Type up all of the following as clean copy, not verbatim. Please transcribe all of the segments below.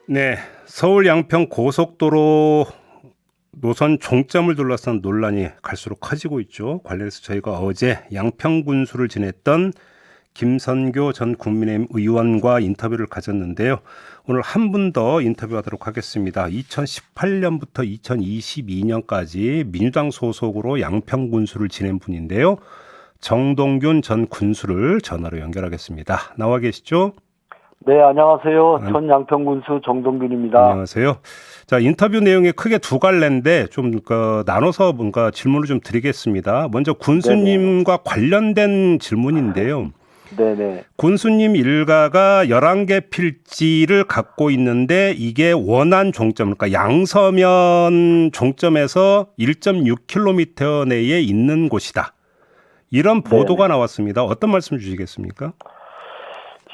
네, 서울 양평 고속도로 노선 종점을 둘러싼 논란이 갈수록 커지고 있죠. 관련해서 저희가 어제 양평 군수를 지냈던 김선교 전 국민의힘 의원과 인터뷰를 가졌는데요. 오늘 한 분 더 인터뷰하도록 하겠습니다. 2018년부터 2022년까지 민주당 소속으로 양평 군수를 지낸 분인데요. 정동균 전 군수를 전화로 연결하겠습니다. 나와 계시죠? 네, 안녕하세요. 전 양평군수 정동균입니다. 안녕하세요. 자, 인터뷰 내용이 크게 두 갈래인데 좀 나눠서 뭔가 질문을 좀 드리겠습니다. 먼저 군수님과 관련된 질문인데요. 네네. 군수님 일가가 11개 필지를 갖고 있는데 이게 원안 종점, 그러니까 양서면 종점에서 1.6km 내에 있는 곳이다. 이런 보도가 나왔습니다. 어떤 말씀 주시겠습니까?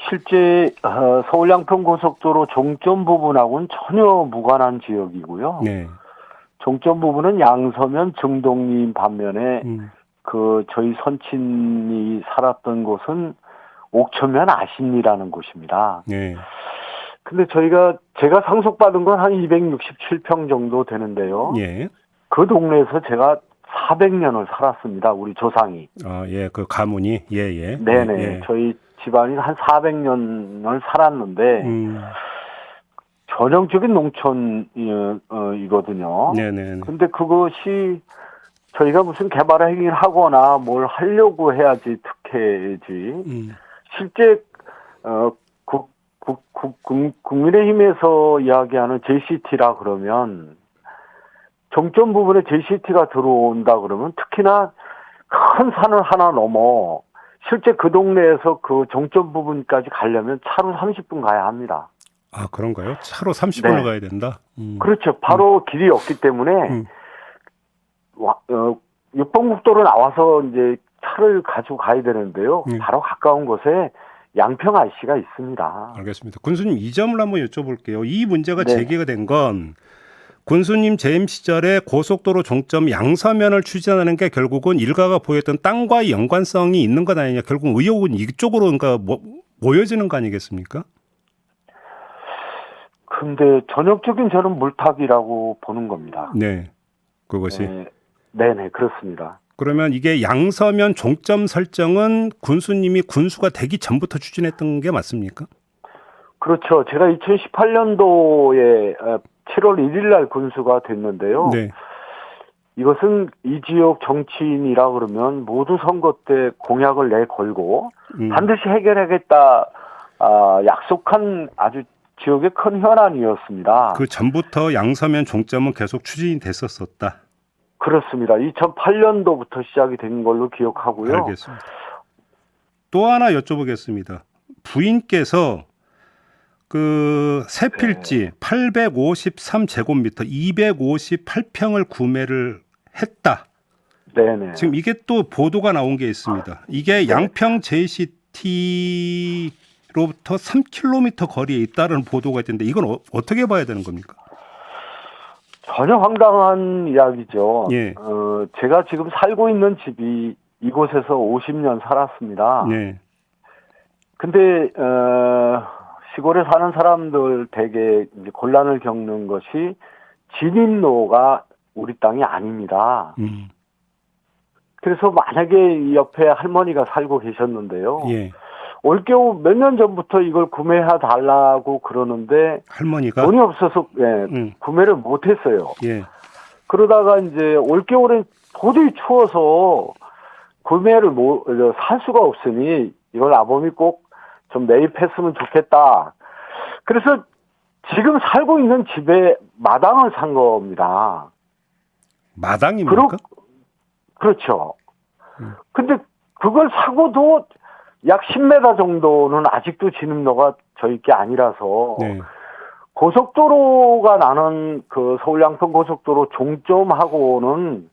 실제 서울 양평고속도로 종점 부분하고는 전혀 무관한 지역이고요. 네. 종점 부분은 양서면 정동리인 반면에 저희 선친이 살았던 곳은 옥천면 아신리라는 곳입니다. 네. 근데 제가 상속받은 건 한 267평 정도 되는데요. 예. 그 동네에서 제가 400년을 살았습니다. 우리 조상이. 아, 예, 그 가문이, 예, 예. 네네. 예. 저희 집안이 한 400년을 살았는데, 전형적인 농촌이거든요. 네네. 근데 그것이 저희가 무슨 개발 행위를 하거나 뭘 하려고 해야지 특혜지. 실제, 국민의힘에서 이야기하는 JCT라 그러면, 정점 부분에 JCT가 들어온다 그러면 특히나 큰 산을 하나 넘어 실제 그 동네에서 그 정점 부분까지 가려면 차로 30분 가야 합니다. 아, 그런가요? 차로 30분을 네. 가야 된다? 그렇죠. 바로 길이 없기 때문에 육봉국도로 나와서 이제 차를 가지고 가야 되는데요. 바로 가까운 곳에 양평 IC가 있습니다. 알겠습니다. 군수님, 이 점을 한번 여쭤볼게요. 이 문제가 네. 제기가 된 건 군수님 재임 시절에 고속도로 종점 양서면을 추진하는 게 결국은 일가가 보였던 땅과의 연관성이 있는 것 아니냐. 결국 의혹은 이쪽으로 그러니까 모여지는 거 아니겠습니까? 근데 전형적인 저는 물타기라고 보는 겁니다. 네, 그것이. 네네, 그렇습니다. 그러면 이게 양서면 종점 설정은 군수님이 군수가 되기 전부터 추진했던 게 맞습니까? 그렇죠. 제가 2018년도에 7월 1일 날 군수가 됐는데요. 네. 이것은 이 지역 정치인이라 그러면 모두 선거 때 공약을 내걸고 반드시 해결하겠다 약속한 아주 지역의 큰 현안이었습니다. 그 전부터 양서면 종점은 계속 추진이 됐었었다. 그렇습니다. 2008년도부터 시작이 된 걸로 기억하고요. 알겠습니다. 또 하나 여쭤보겠습니다. 부인께서 그 세 필지 853제곱미터 258평을 구매를 했다. 네네. 지금 이게 또 보도가 나온 게 있습니다. 이게 양평 JCT로부터 3km 거리에 있다는 보도가 있던데 이건 어떻게 봐야 되는 겁니까? 전혀 황당한 이야기죠. 예. 제가 지금 살고 있는 집이 이곳에서 50년 살았습니다. 네. 근데 시골에 사는 사람들 대개 이제 곤란을 겪는 것이 진입로가 우리 땅이 아닙니다. 그래서 만약에 이 옆에 할머니가 살고 계셨는데요. 예. 올겨우 몇 년 전부터 이걸 구매해 달라고 그러는데 할머니가 돈이 없어서 구매를 못 했어요. 예. 그러다가 이제 올겨울엔 도저히 추워서 구매를 살 수가 없으니 이걸 아범이 꼭 좀 매입했으면 좋겠다. 그래서 지금 살고 있는 집에 마당을 산 겁니다. 마당입니까? 그렇죠. 근데 그걸 사고도 약 10m 정도는 아직도 진입로가 저희 게 아니라서 네. 고속도로가 나는 그 서울 양평 고속도로 종점하고는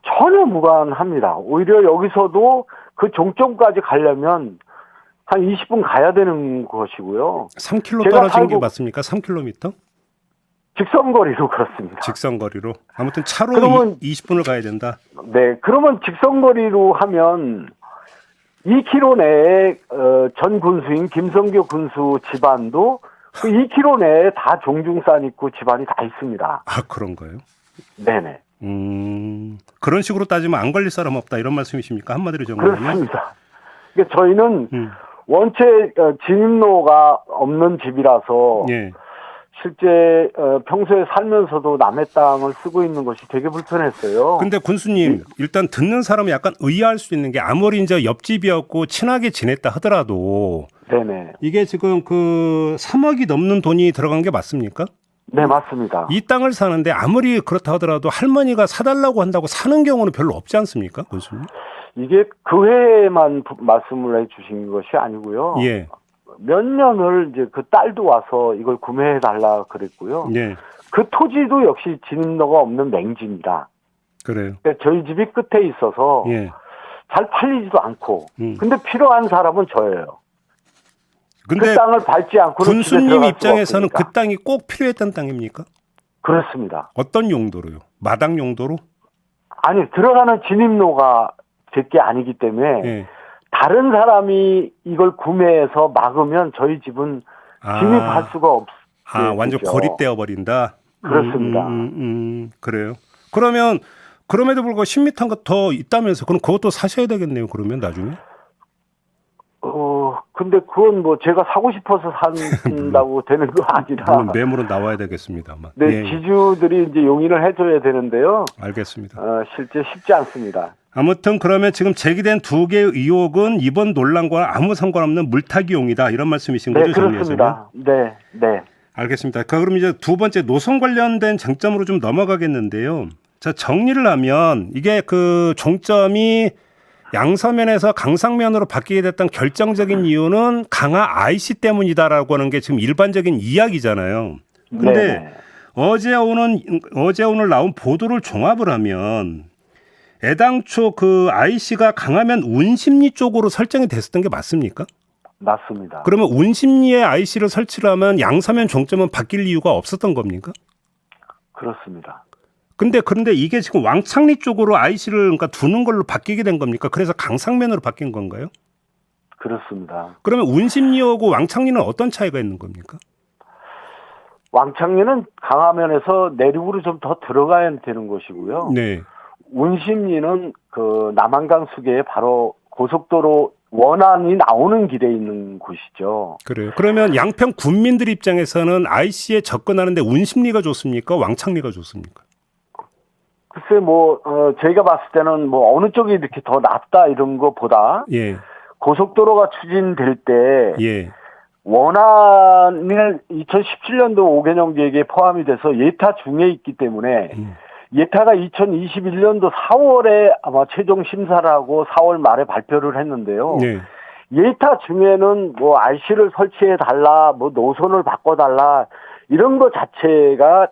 전혀 무관합니다. 오히려 여기서도 그 종점까지 가려면 한 20분 가야 되는 것이고요. 3km 떨어진 게 맞습니까? 3km? 직선거리로 그렇습니다. 직선거리로. 아무튼 차로 그러면 20분을 가야 된다. 네, 그러면 직선거리로 하면 2km 내에 전 군수인 김성교 군수 집안도 그 2km 내에 다 종중산 있고 집안이 다 있습니다. 아, 그런가요? 네네. 그런 식으로 따지면 안 걸릴 사람 없다 이런 말씀이십니까? 한마디로 정리하면? 그렇습니다. 그러니까 저희는 음. 원체 진입로가 없는 집이라서 예. 실제 평소에 살면서도 남의 땅을 쓰고 있는 것이 되게 불편했어요. 근데 군수님, 일단 듣는 사람은 약간 의아할 수 있는 게 아무리 이제 옆집이었고 친하게 지냈다 하더라도 네네. 이게 지금 그 3억이 넘는 돈이 들어간 게 맞습니까? 네, 맞습니다. 이 땅을 사는데 아무리 그렇다 하더라도 할머니가 사달라고 한다고 사는 경우는 별로 없지 않습니까, 군수님? 이게 그 해에만 말씀을 해주신 것이 아니고요. 예. 몇 년을 이제 그 딸도 와서 이걸 구매해달라 그랬고요. 예. 그 토지도 역시 진입로가 없는 맹지입니다. 그래요. 그러니까 저희 집이 끝에 있어서 예. 잘 팔리지도 않고. 음. 근데 필요한 사람은 저예요. 근데 그 땅을 밟지 않고는 집에 군수님 들어갈 수가 입장에서는 없으니까. 그 땅이 꼭 필요했던 땅입니까? 그렇습니다. 어떤 용도로요? 마당 용도로? 아니, 들어가는 진입로가 제 게 아니기 때문에 예. 다른 사람이 이걸 구매해서 막으면 저희 집은 진입할 수가 없어요. 완전 고립되어 버린다. 그렇습니다. 그래요. 그러면 그럼에도 불구하고 10m가 더 있다면서 그럼 그것도 사셔야 되겠네요. 그러면 나중에. 근데 그건 뭐 제가 사고 싶어서 산다고 되는 거 아니라. 물론 매물은 나와야 되겠습니다만. 네, 예. 지주들이 이제 용인을 해줘야 되는데요. 알겠습니다. 실제 쉽지 않습니다. 아무튼 그러면 지금 제기된 두 개의 의혹은 이번 논란과 아무 상관없는 물타기용이다 이런 말씀이신 거죠? 네, 그렇습니다. 네, 네. 알겠습니다. 그럼 이제 두 번째 노선 관련된 쟁점으로 좀 넘어가겠는데요. 자, 정리를 하면 이게 그 종점이 양서면에서 강상면으로 바뀌게 됐던 결정적인 이유는 강화 IC 때문이다라고 하는 게 지금 일반적인 이야기잖아요. 근데 네네. 어제 오늘 나온 보도를 종합을 하면 애당초 그 IC가 강화면 운심리 쪽으로 설정이 됐었던 게 맞습니까? 맞습니다. 그러면 운심리에 IC를 설치를 하면 양서면 종점은 바뀔 이유가 없었던 겁니까? 그렇습니다. 그런데 이게 지금 왕창리 쪽으로 IC를 그러니까 두는 걸로 바뀌게 된 겁니까? 그래서 강상면으로 바뀐 건가요? 그렇습니다. 그러면 운심리하고 왕창리는 어떤 차이가 있는 겁니까? 왕창리는 강화면에서 내륙으로 좀 더 들어가야 되는 것이고요. 네. 운심리는 그 남한강 수계에 바로 고속도로 원안이 나오는 길에 있는 곳이죠. 그래요. 그러면 양평 군민들 입장에서는 IC에 접근하는데 운심리가 좋습니까? 왕창리가 좋습니까? 글쎄 저희가 봤을 때는 뭐 어느 쪽이 이렇게 더 낫다 이런 것보다 예. 고속도로가 추진될 때 예. 원안을 2017년도 5개년 계획에 포함이 돼서 예타 중에 있기 때문에 예타가 2021년도 4월에 아마 최종 심사를 하고 4월 말에 발표를 했는데요. 네. 예타 중에는 뭐 IC를 설치해 달라, 뭐 노선을 바꿔 달라 이런 것 자체가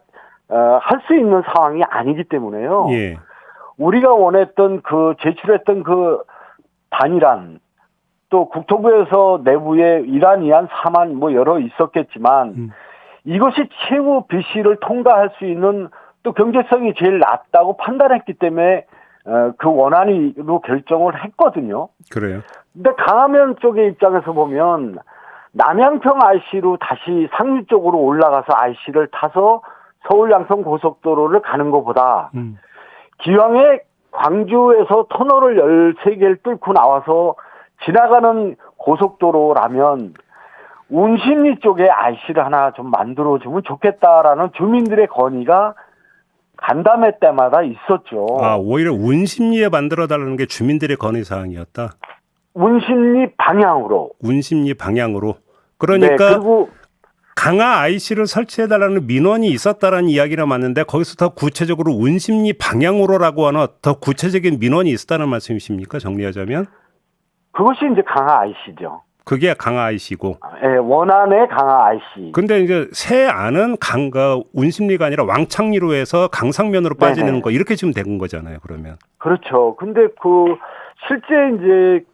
할 수 있는 상황이 아니기 때문에요. 예. 우리가 원했던 제출했던 그 단일안 또 국토부에서 내부에 1안, 2안, 3안 뭐 여러 있었겠지만 이것이 최고 BC를 통과할 수 있는 또 경제성이 제일 낮다고 판단했기 때문에 그 원안으로 결정을 했거든요. 그래요. 근데 강화면 쪽의 입장에서 보면 남양평 IC로 다시 상류 쪽으로 올라가서 IC를 타서 서울 양평 고속도로를 가는 것보다 기왕에 광주에서 터널을 13개를 뚫고 나와서 지나가는 고속도로라면 운심리 쪽에 IC를 하나 좀 만들어주면 좋겠다라는 주민들의 건의가 간담회 때마다 있었죠. 오히려 운심리에 만들어달라는 게 주민들의 건의사항이었다? 운심리 방향으로. 운심리 방향으로. 그러니까 네, 그리고 강화 IC를 설치해달라는 민원이 있었다라는 이야기가 맞는데 거기서 더 구체적으로 운심리 방향으로라고 하는 더 구체적인 민원이 있었다는 말씀이십니까? 정리하자면? 그것이 이제 강화 IC죠. 그게 강화 IC고. 예, 원안의 강화 IC. 근데 이제 새 안은 운심리가 아니라 왕창리로 해서 강상면으로 빠지는 네네. 거 이렇게 지금 된 거잖아요. 그러면. 그렇죠. 근데 실제 이제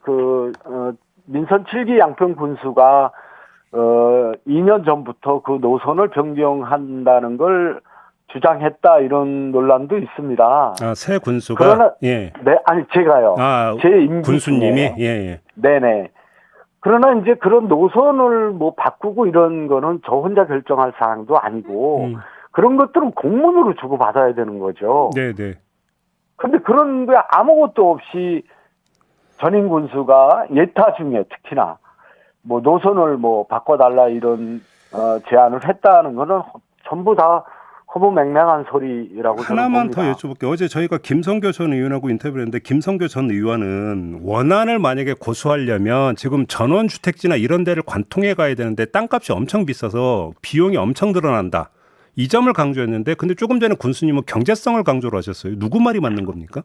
민선 7기 양평 군수가 2년 전부터 그 노선을 변경한다는 걸 주장했다 이런 논란도 있습니다. 새 군수가. 그러나 예. 네, 아니 제가요. 제 임기 군수님이 중에. 예. 네네. 그러나 이제 그런 노선을 뭐 바꾸고 이런 거는 저 혼자 결정할 사항도 아니고 그런 것들은 공문으로 주고받아야 되는 거죠. 네네. 근데 그런 게 아무것도 없이 전임 군수가 예타 중에 특히나 뭐 노선을 뭐 바꿔달라 이런 제안을 했다는 거는 전부 다 허무맹랑한 소리라고 저는 하나만 봅니다. 더 여쭤볼게요. 어제 저희가 김성교 전 의원하고 인터뷰를 했는데 김성교 전 의원은 원안을 만약에 고수하려면 지금 전원주택지나 이런 데를 관통해 가야 되는데 땅값이 엄청 비싸서 비용이 엄청 늘어난다. 이 점을 강조했는데 근데 조금 전에 군수님은 경제성을 강조를 하셨어요. 누구 말이 맞는 겁니까?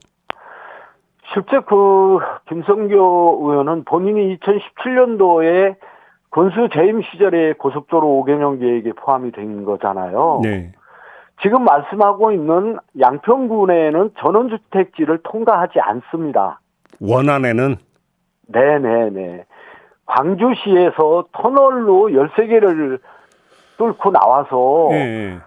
실제 그 김성교 의원은 본인이 2017년도에 군수 재임 시절에 고속도로 5개년 계획에 포함이 된 거잖아요. 네. 지금 말씀하고 있는 양평군에는 전원주택지를 통과하지 않습니다. 원안에는 네네네. 광주시에서 터널로 13개를 뚫고 나와서 예.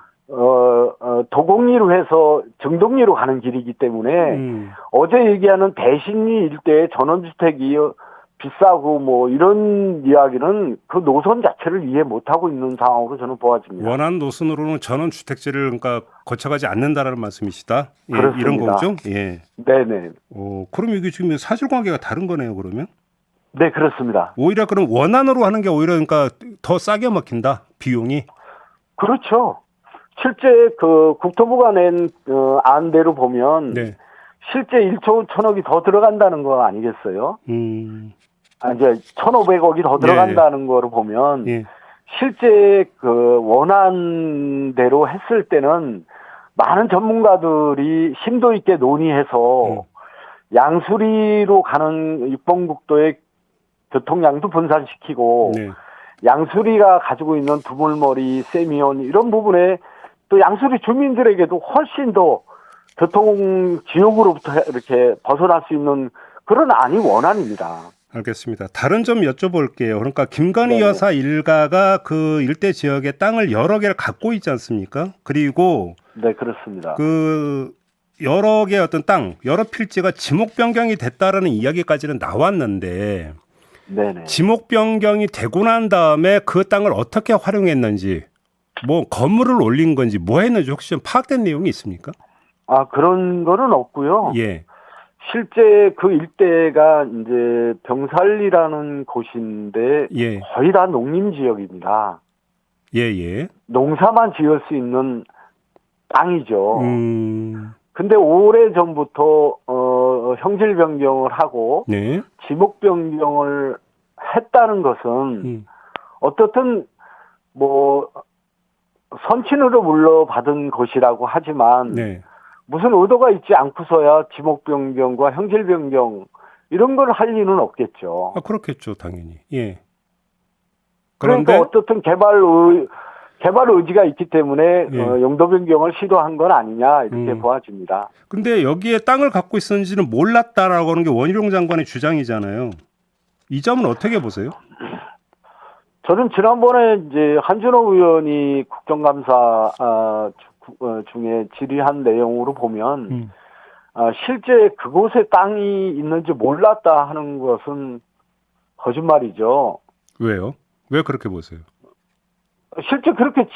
도곡리로 해서 정동리로 가는 길이기 때문에 어제 얘기하는 대신리 일대의 전원주택이 비싸고 뭐 이런 이야기는 그 노선 자체를 이해 못하고 있는 상황으로 저는 보아집니다. 원안 노선으로는 전원주택지를 그러니까 거쳐가지 않는다라는 말씀이시다. 예, 그렇습니다. 이런 거죠? 예. 네네. 그럼 이게 지금 사실관계가 다른 거네요, 그러면? 네, 그렇습니다. 오히려 그럼 원안으로 하는 게 오히려 그러니까 더 싸게 먹힌다, 비용이? 그렇죠. 실제 그 국토부가 낸 안대로 보면 네. 실제 1조 1천억이 더 들어간다는 거 아니겠어요? 이제 1,500억이 더 들어간다는 거로 보면 예. 실제 그 원안대로 했을 때는 많은 전문가들이 심도 있게 논의해서 양수리로 가는 육봉국도의 교통량도 분산시키고 네. 양수리가 가지고 있는 두물머리, 세미온 이런 부분에 또 양수리 주민들에게도 훨씬 더 교통 지옥으로부터 이렇게 벗어날 수 있는 그런 안이 원안입니다. 알겠습니다. 다른 점 여쭤볼게요. 그러니까 김건희 네네. 여사 일가가 그 일대 지역에 땅을 여러 개를 갖고 있지 않습니까? 그리고 네, 그렇습니다. 그 여러 개의 어떤 땅, 여러 필지가 지목 변경이 됐다라는 이야기까지는 나왔는데 네네. 지목 변경이 되고 난 다음에 그 땅을 어떻게 활용했는지, 뭐 건물을 올린 건지 뭐 했는지 혹시 좀 파악된 내용이 있습니까? 그런 거는 없고요. 예. 실제 그 일대가 이제 병살리라는 곳인데 예. 거의 다 농림 지역입니다. 예, 예. 농사만 지을 수 있는 땅이죠. 음. 근데 오래 전부터 형질 변경을 하고 네. 지목 변경을 했다는 것은 어떻든 뭐 선친으로 물려받은 것이라고 하지만 네. 무슨 의도가 있지 않고서야 지목 변경과 형질 변경 이런 걸 할 리는 없겠죠. 그렇겠죠, 당연히. 예. 그러니까 어떻든 개발 의지가 있기 때문에 예. 용도 변경을 시도한 건 아니냐 이렇게 보아집니다. 근데 여기에 땅을 갖고 있었는지는 몰랐다라고 하는 게 원희룡 장관의 주장이잖아요. 이 점은 어떻게 보세요? 저는 지난번에 이제 한준호 의원이 국정감사 중에 질의한 내용으로 보면 실제 그곳에 땅이 있는지 몰랐다 하는 것은 거짓말이죠. 왜요? 왜 그렇게 보세요? 실제 그렇게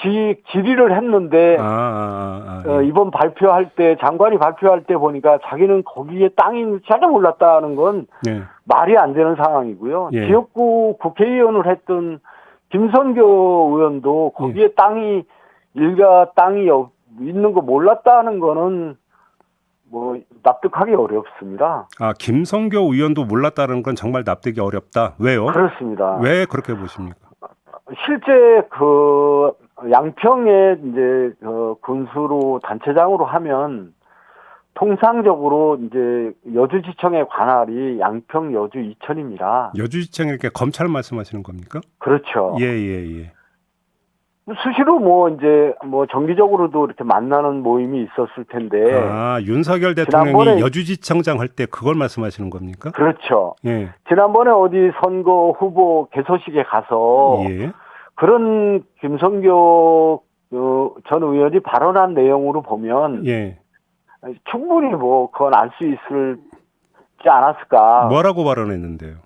질의를 했는데 예. 이번 발표할 때 장관이 발표할 때 보니까 자기는 거기에 땅이 있는지 전혀 몰랐다는 건 예. 말이 안 되는 상황이고요. 예. 지역구 국회의원을 했던 김선교 의원도 거기에 땅이 일가 땅이 있는 거 몰랐다는 거는 뭐 납득하기 어렵습니다. 김성교 의원도 몰랐다는 건 정말 납득이 어렵다. 왜요? 그렇습니다. 왜 그렇게 보십니까? 실제 그 양평에 이제 군수로 단체장으로 하면 통상적으로 이제 여주지청의 관할이 양평, 여주, 이천입니다. 여주지청 이렇게 검찰 말씀하시는 겁니까? 그렇죠. 예. 수시로 뭐 이제 뭐 정기적으로도 이렇게 만나는 모임이 있었을 텐데. 윤석열 대통령이 여주지청장 할 때 그걸 말씀하시는 겁니까? 그렇죠. 예. 지난번에 어디 선거 후보 개소식에 가서 예. 그런 김성교 전 의원이 발언한 내용으로 보면 예. 충분히 뭐 그건 알 수 있을지 않았을까. 뭐라고 발언했는데요?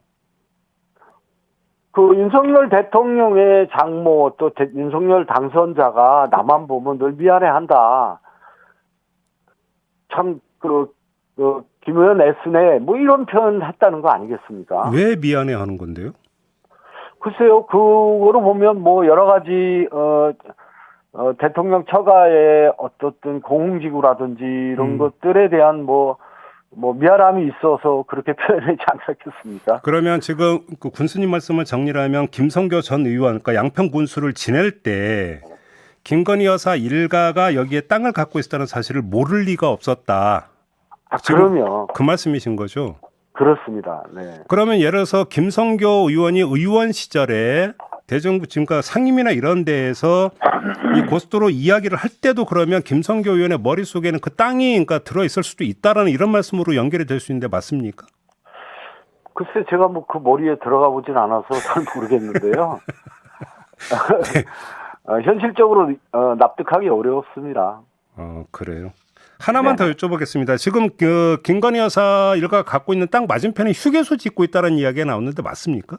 그 윤석열 대통령의 장모 또 윤석열 당선자가 나만 보면 늘 미안해한다. 참 김 의원 애쓰네 뭐 이런 표현 했다는 거 아니겠습니까? 왜 미안해하는 건데요? 글쎄요, 그거로 보면 뭐 여러 가지 대통령 처가의 어떻든 공흥지구라든지 이런 것들에 대한 뭐 미안함이 있어서 그렇게 표현하지 않았겠습니까? 그러면 지금 그 군수님 말씀을 정리하면 김성교 전 의원, 그러니까 양평 군수를 지낼 때 김건희 여사 일가가 여기에 땅을 갖고 있었다는 사실을 모를 리가 없었다. 그럼요. 그 말씀이신 거죠? 그렇습니다. 네. 그러면 예를 들어서 김성교 의원이 의원 시절에 대정부 지금까 상임이나 이런 데에서 이 고속도로 이야기를 할 때도 그러면 김성교 의원의 머릿속에는 그 땅이 그러니까 들어 있을 수도 있다라는 이런 말씀으로 연결이 될 수 있는데 맞습니까? 글쎄 제가 뭐 그 머리에 들어가 보진 않아서 잘 모르겠는데요. 현실적으로 납득하기 어렵습니다. 그래요. 하나만 더 여쭤보겠습니다. 지금 그 김건희 여사 일가가 갖고 있는 땅 맞은편에 휴게소 짓고 있다는 이야기가 나오는데 맞습니까?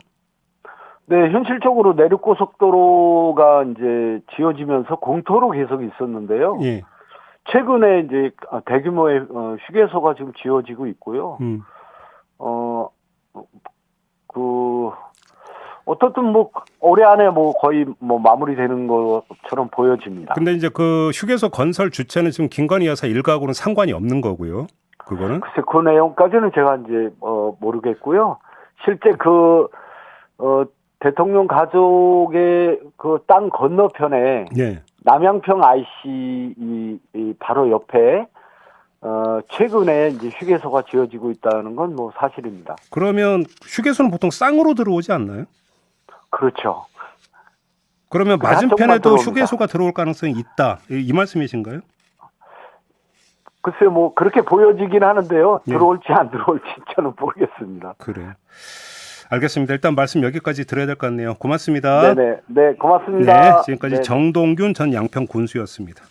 네, 현실적으로 내륙고속도로가 이제 지어지면서 공터로 계속 있었는데요. 예. 최근에 이제 대규모의 휴게소가 지금 지어지고 있고요. 어떻든 뭐 올해 안에 뭐 거의 뭐 마무리되는 것처럼 보여집니다. 근데 이제 그 휴게소 건설 주체는 지금 김건희 여사 일가하고는 상관이 없는 거고요. 그거는 글쎄 그 내용까지는 제가 이제 모르겠고요. 실제 대통령 가족의 그 땅 건너편에 예. 남양평 IC 이 바로 옆에 최근에 이제 휴게소가 지어지고 있다는 건 뭐 사실입니다. 그러면 휴게소는 보통 쌍으로 들어오지 않나요? 그렇죠. 그러면 그 한쪽만 맞은편에도 들어옵니다. 휴게소가 들어올 가능성이 있다. 이 말씀이신가요? 글쎄요, 뭐 그렇게 보여지긴 하는데요. 예. 들어올지 안 들어올지 저는 모르겠습니다. 그래요. 알겠습니다. 일단 말씀 여기까지 드려야 될 것 같네요. 고맙습니다. 네네, 네, 고맙습니다. 네, 지금까지 네. 정동균 전 양평 군수였습니다.